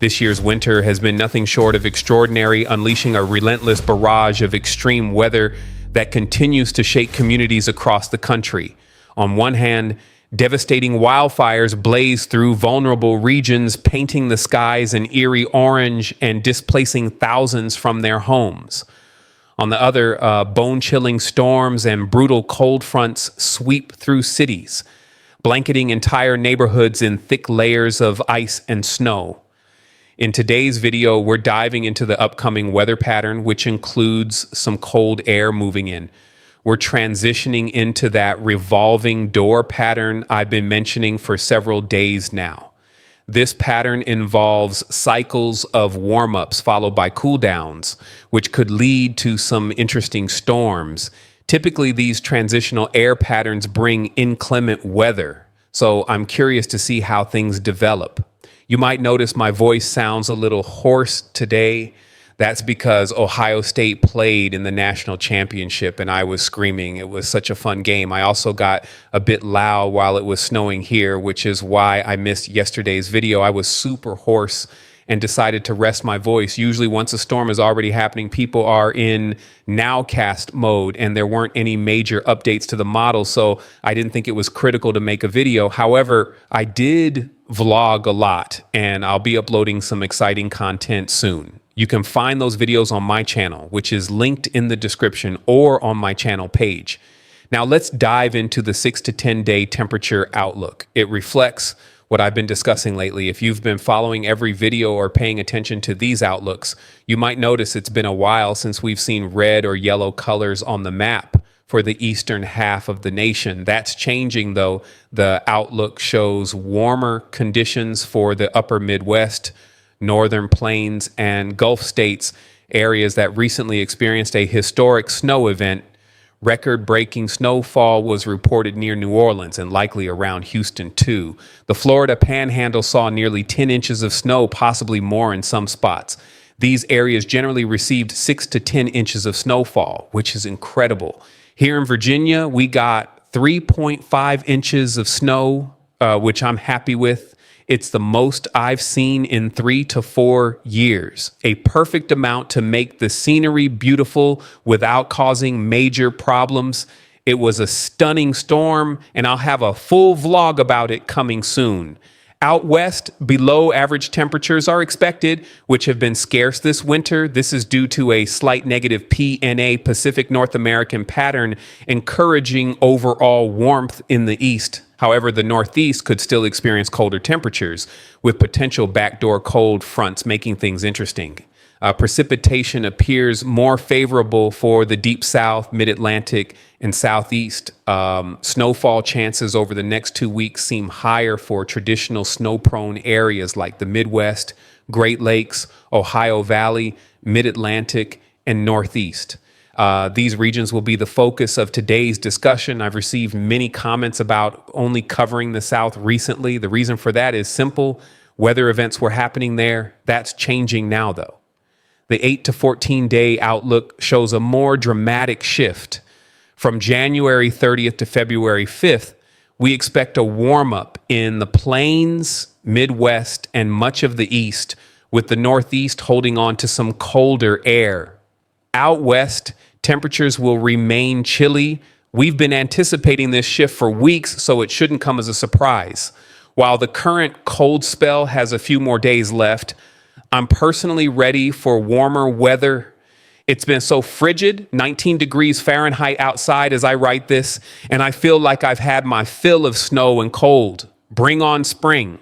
This year's winter has been nothing short of extraordinary, unleashing a relentless barrage of extreme weather that continues to shake communities across the country. On one hand, devastating wildfires blaze through vulnerable regions, painting the skies an eerie orange and displacing thousands from their homes. On the other, bone-chilling storms and brutal cold fronts sweep through cities, blanketing entire neighborhoods in thick layers of ice and snow. In today's video, we're diving into the upcoming weather pattern, which includes some cold air moving in. We're transitioning into that revolving door pattern I've been mentioning for several days now. This pattern involves cycles of warm-ups followed by cool-downs, which could lead to some interesting storms. Typically, these transitional air patterns bring inclement weather, so I'm curious to see how things develop. You might notice my voice sounds a little hoarse today. That's because Ohio State played in the national championship and I was screaming. It was such a fun game. I also got a bit loud while it was snowing here, which is why I missed yesterday's video. I was super hoarse and decided to rest my voice. Usually once a storm is already happening, people are in nowcast mode and there weren't any major updates to the model, so I didn't think it was critical to make a video. However, I did vlog a lot and I'll be uploading some exciting content soon. You can find those videos on my channel, which is linked in the description or on my channel page. Now let's dive into the 6 to 10 day temperature outlook. It reflects what I've been discussing lately. If you've been following every video or paying attention to these outlooks, you might notice it's been a while since we've seen red or yellow colors on the map for the eastern half of the nation. That's changing though. The outlook shows warmer conditions for the upper Midwest, northern plains, and Gulf states, areas that recently experienced a historic snow event. Record-breaking snowfall was reported near New Orleans and likely around Houston too. The Florida Panhandle saw nearly 10 inches of snow, possibly more in some spots. These areas generally received 6 to 10 inches of snowfall, which is incredible. Here in Virginia, we got 3.5 inches of snow, which I'm happy with. It's the most I've seen in 3 to 4 years. A perfect amount to make the scenery beautiful without causing major problems. It was a stunning storm, and I'll have a full vlog about it coming soon. Out west, below average temperatures are expected, which have been scarce this winter. This is due to a slight negative PNA Pacific North American pattern, encouraging overall warmth in the east. However, the Northeast could still experience colder temperatures, with potential backdoor cold fronts making things interesting. Precipitation appears more favorable for the deep south, mid-Atlantic, and southeast. Snowfall chances over the next 2 weeks seem higher for traditional snow-prone areas like the Midwest, Great Lakes, Ohio Valley, mid-Atlantic, and Northeast. These regions will be the focus of today's discussion. I've received many comments about only covering the South recently. The reason for that is simple. Weather events were happening there. That's changing now, though. The 8 to 14 day outlook shows a more dramatic shift. From January 30th to February 5th, we expect a warm up in the plains, Midwest, and much of the East, with the Northeast holding on to some colder air. Out west, temperatures will remain chilly. We've been anticipating this shift for weeks, so it shouldn't come as a surprise. While the current cold spell has a few more days left, I'm personally ready for warmer weather. It's been so frigid, 19 degrees Fahrenheit outside as I write this, and I feel like I've had my fill of snow and cold. Bring on spring.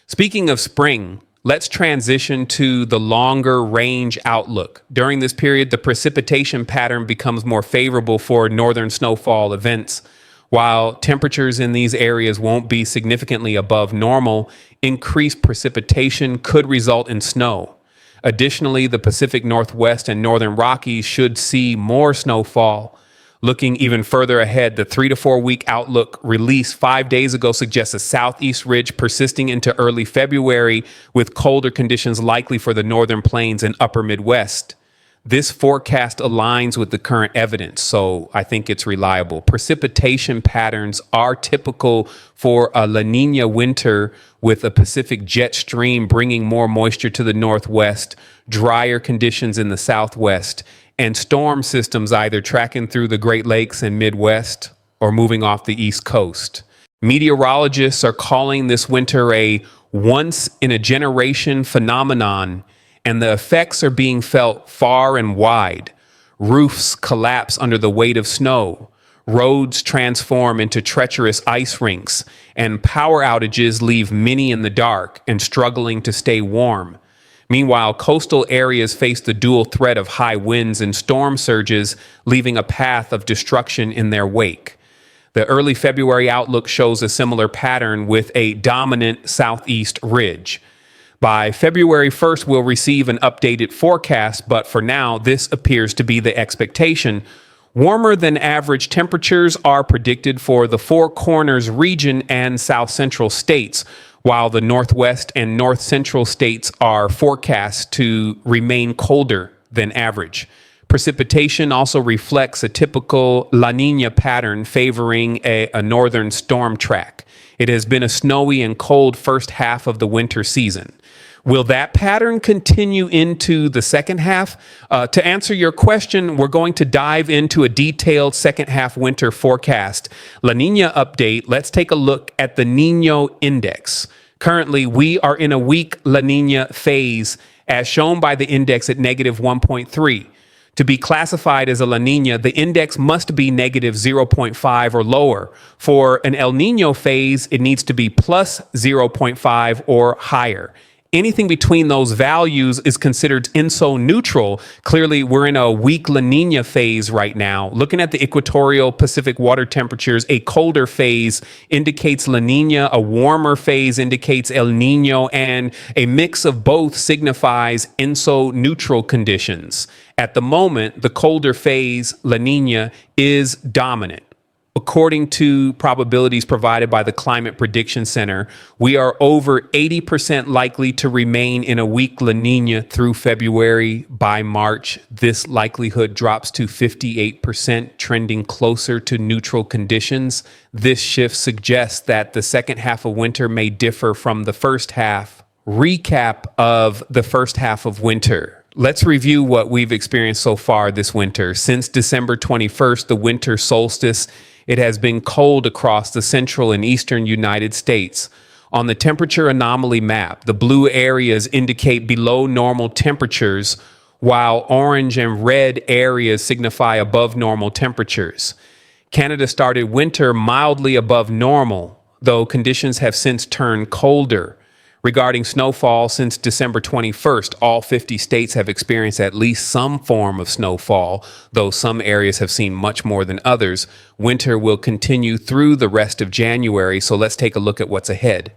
Speaking of spring, let's transition to the longer range outlook. During this period, the precipitation pattern becomes more favorable for northern snowfall events. While temperatures in these areas won't be significantly above normal, increased precipitation could result in snow. Additionally, the Pacific Northwest and Northern Rockies should see more snowfall. Looking even further ahead, the 3 to 4 week outlook released 5 days ago suggests a southeast ridge persisting into early February, with colder conditions likely for the northern plains and upper Midwest. This forecast aligns with the current evidence, so I think it's reliable. Precipitation patterns are typical for a La Nina winter, with a Pacific jet stream bringing more moisture to the northwest, drier conditions in the southwest, and storm systems either tracking through the Great Lakes and Midwest or moving off the East Coast. Meteorologists are calling this winter a once-in-a-generation phenomenon, and the effects are being felt far and wide. Roofs collapse under the weight of snow. Roads transform into treacherous ice rinks, and power outages leave many in the dark and struggling to stay warm. Meanwhile, coastal areas face the dual threat of high winds and storm surges, leaving a path of destruction in their wake. The early February outlook shows a similar pattern with a dominant southeast ridge. By February 1st, we'll receive an updated forecast, but for now, this appears to be the expectation. Warmer than average temperatures are predicted for the Four Corners region and South Central states, while the Northwest and North Central states are forecast to remain colder than average. Precipitation also reflects a typical La Nina pattern favoring a northern storm track. It has been a snowy and cold first half of the winter season. Will that pattern continue into the second half? To answer your question, we're going to dive into a detailed second half winter forecast. La Nina update, let's take a look at the Niño index. Currently, we are in a weak La Nina phase, as shown by the index at negative 1.3. To be classified as a La Nina, the index must be negative 0.5 or lower. For an El Nino phase, it needs to be plus 0.5 or higher. Anything between those values is considered INSO neutral. Clearly, we're in a weak La Nina phase right now. Looking at the equatorial Pacific water temperatures, a colder phase indicates La Nina, a warmer phase indicates El Nino, and a mix of both signifies INSO neutral conditions. At the moment, the colder phase, La Nina, is dominant. According to probabilities provided by the Climate Prediction Center, we are over 80% likely to remain in a weak La Nina through February. By March, this likelihood drops to 58%, trending closer to neutral conditions. This shift suggests that the second half of winter may differ from the first half. Recap of the first half of winter. Let's review what we've experienced so far this winter. Since December 21st, the winter solstice, it has been cold across the central and eastern United States. On the temperature anomaly map, the blue areas indicate below normal temperatures, while orange and red areas signify above normal temperatures. Canada started winter mildly above normal, though conditions have since turned colder. Regarding snowfall, since December 21st, all 50 states have experienced at least some form of snowfall, though some areas have seen much more than others. Winter will continue through the rest of January, so let's take a look at what's ahead.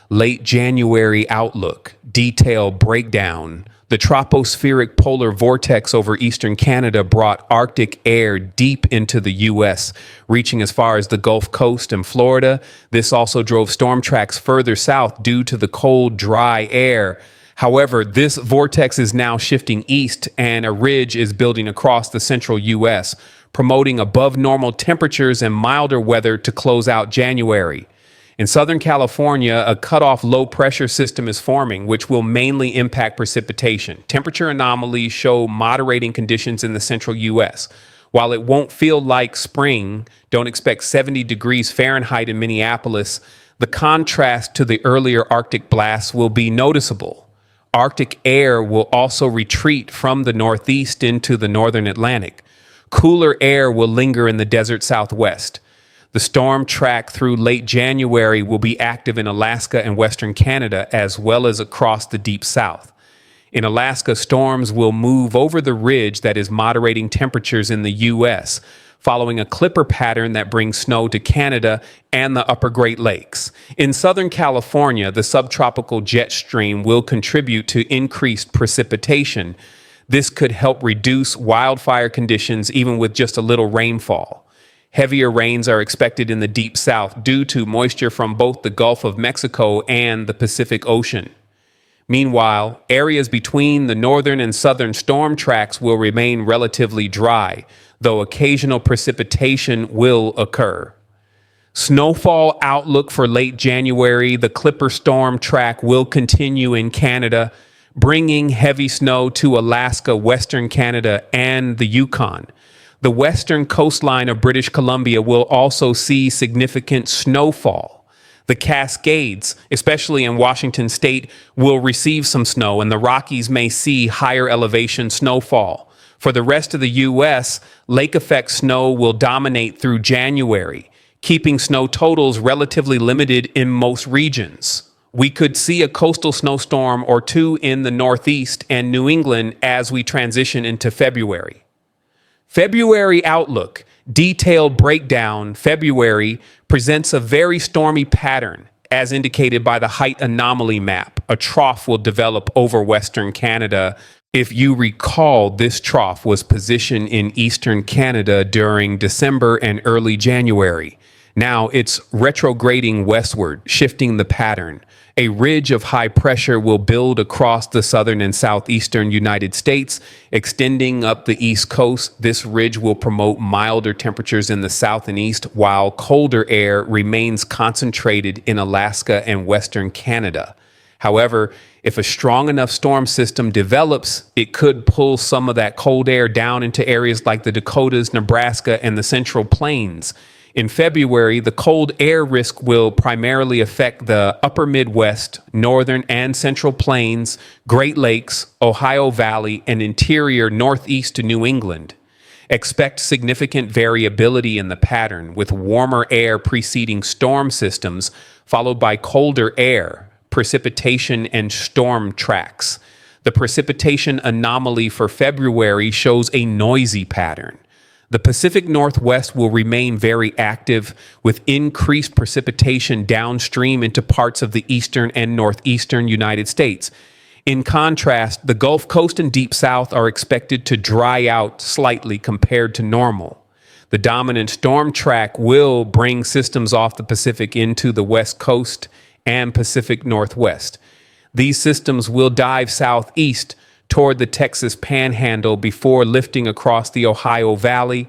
Late January outlook, detail breakdown. The tropospheric polar vortex over eastern Canada brought Arctic air deep into the U.S., reaching as far as the Gulf Coast and Florida. This also drove storm tracks further south due to the cold, dry air. However, this vortex is now shifting east, and a ridge is building across the central U.S., promoting above normal temperatures and milder weather to close out January. In Southern California, a cutoff low-pressure system is forming, which will mainly impact precipitation. Temperature anomalies show moderating conditions in the central U.S. While it won't feel like spring, don't expect 70 degrees Fahrenheit in Minneapolis, the contrast to the earlier Arctic blasts will be noticeable. Arctic air will also retreat from the northeast into the northern Atlantic. Cooler air will linger in the desert southwest. The storm track through late January will be active in Alaska and Western Canada, as well as across the deep south. In Alaska, storms will move over the ridge that is moderating temperatures in the U.S., following a clipper pattern that brings snow to Canada and the upper Great Lakes. In Southern California, the subtropical jet stream will contribute to increased precipitation. This could help reduce wildfire conditions even with just a little rainfall. Heavier rains are expected in the deep south due to moisture from both the Gulf of Mexico and the Pacific Ocean. Meanwhile, areas between the northern and southern storm tracks will remain relatively dry, though occasional precipitation will occur. Snowfall outlook for late January. The Clipper storm track will continue in Canada, bringing heavy snow to Alaska, Western Canada, and the Yukon. The western coastline of British Columbia will also see significant snowfall. The Cascades, especially in Washington state, will receive some snow, and the Rockies may see higher elevation snowfall. For the rest of the U.S., lake effect snow will dominate through January, keeping snow totals relatively limited in most regions. We could see a coastal snowstorm or two in the Northeast and New England as we transition into February. February outlook. Detailed breakdown. February presents a very stormy pattern, as indicated by the height anomaly map. A trough will develop over Western Canada. If you recall, this trough was positioned in Eastern Canada during December and early January. Now it's retrograding westward, shifting the pattern. A ridge of high pressure will build across the southern and southeastern United States, extending up the east coast. This ridge will promote milder temperatures in the south and east, while colder air remains concentrated in Alaska and western Canada. However, if a strong enough storm system develops, it could pull some of that cold air down into areas like the Dakotas, Nebraska, and the Central Plains. In February, the cold air risk will primarily affect the upper Midwest, northern and central plains, Great Lakes, Ohio Valley, and interior northeast to New England. Expect significant variability in the pattern, with warmer air preceding storm systems, followed by colder air, precipitation, and storm tracks. The precipitation anomaly for February shows a noisy pattern. The Pacific Northwest will remain very active, with increased precipitation downstream into parts of the eastern and northeastern United States. In contrast, the Gulf Coast and Deep South are expected to dry out slightly compared to normal. The dominant storm track will bring systems off the Pacific into the West Coast and Pacific Northwest. These systems will dive southeast toward the Texas Panhandle before lifting across the Ohio Valley.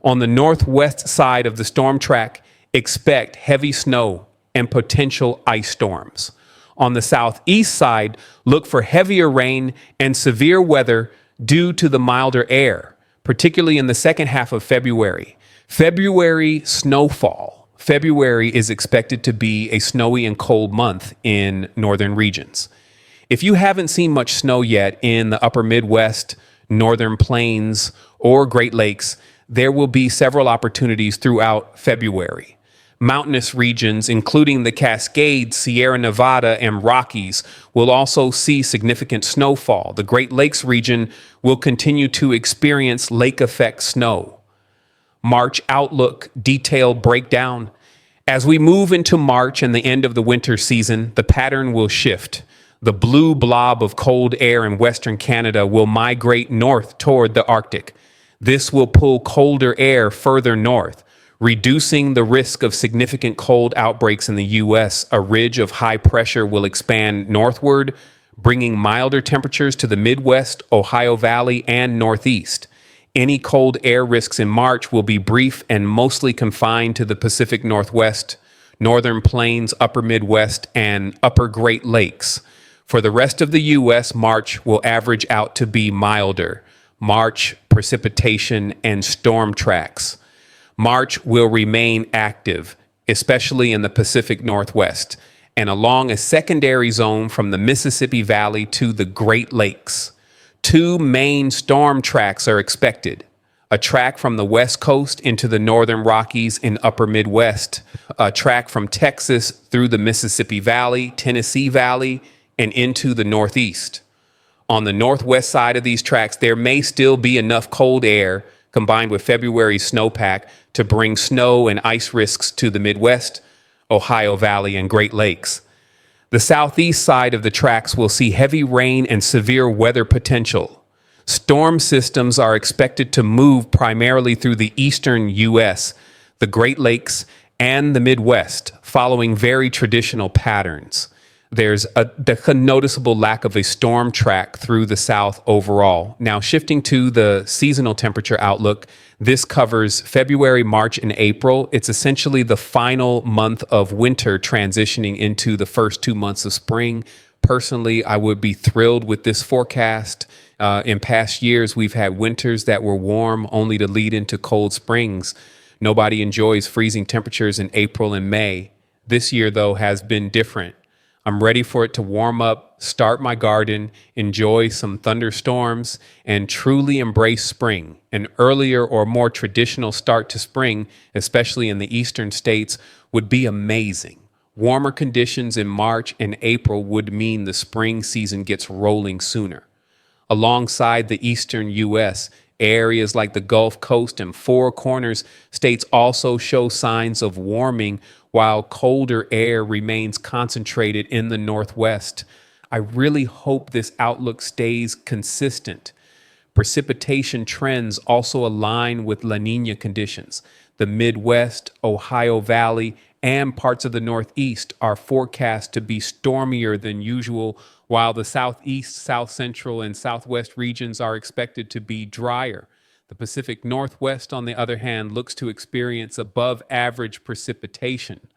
On the northwest side of the storm track, expect heavy snow and potential ice storms. On the southeast side, look for heavier rain and severe weather due to the milder air, particularly in the second half of February. February snowfall. February is expected to be a snowy and cold month in northern regions. If you haven't seen much snow yet in the upper Midwest, northern plains, or Great Lakes, there will be several opportunities throughout February. Mountainous regions, including the Cascades, Sierra Nevada, and Rockies, will also see significant snowfall. The Great Lakes region will continue to experience lake effect snow. March outlook, detailed breakdown. As we move into March and the end of the winter season, the pattern will shift. The blue blob of cold air in Western Canada will migrate north toward the Arctic. This will pull colder air further north, reducing the risk of significant cold outbreaks in the U.S. A ridge of high pressure will expand northward, bringing milder temperatures to the Midwest, Ohio Valley, and Northeast. Any cold air risks in March will be brief and mostly confined to the Pacific Northwest, Northern Plains, Upper Midwest, and Upper Great Lakes. For the rest of the U.S., March will average out to be milder. March precipitation and storm tracks. March will remain active, especially in the Pacific Northwest, and along a secondary zone from the Mississippi Valley to the Great Lakes. Two main storm tracks are expected. A track from the West Coast into the Northern Rockies and Upper Midwest. A track from Texas through the Mississippi Valley, Tennessee Valley, and into the Northeast. On the northwest side of these tracks, there may still be enough cold air combined with February's snowpack to bring snow and ice risks to the Midwest, Ohio Valley, and Great Lakes. The southeast side of the tracks will see heavy rain and severe weather potential. Storm systems are expected to move primarily through the eastern U.S., the Great Lakes, and the Midwest, following very traditional patterns. There's a noticeable lack of a storm track through the South overall. Now, shifting to the seasonal temperature outlook, this covers February, March, and April. It's essentially the final month of winter transitioning into the first 2 months of spring. Personally, I would be thrilled with this forecast. In past years, we've had winters that were warm only to lead into cold springs. Nobody enjoys freezing temperatures in April and May. This year, though, has been different. I'm ready for it to warm up, start my garden, enjoy some thunderstorms, and truly embrace spring. An earlier or more traditional start to spring, especially in the eastern states, would be amazing. Warmer conditions in March and April would mean the spring season gets rolling sooner. Alongside the eastern U.S., areas like the Gulf Coast and Four Corners states also show signs of warming while colder air remains concentrated in the Northwest. I really hope this outlook stays consistent. Precipitation trends also align with La Nina conditions. The Midwest, Ohio Valley, and parts of the Northeast are forecast to be stormier than usual, while the Southeast, South Central, and Southwest regions are expected to be drier. The Pacific Northwest, on the other hand, looks to experience above average precipitation.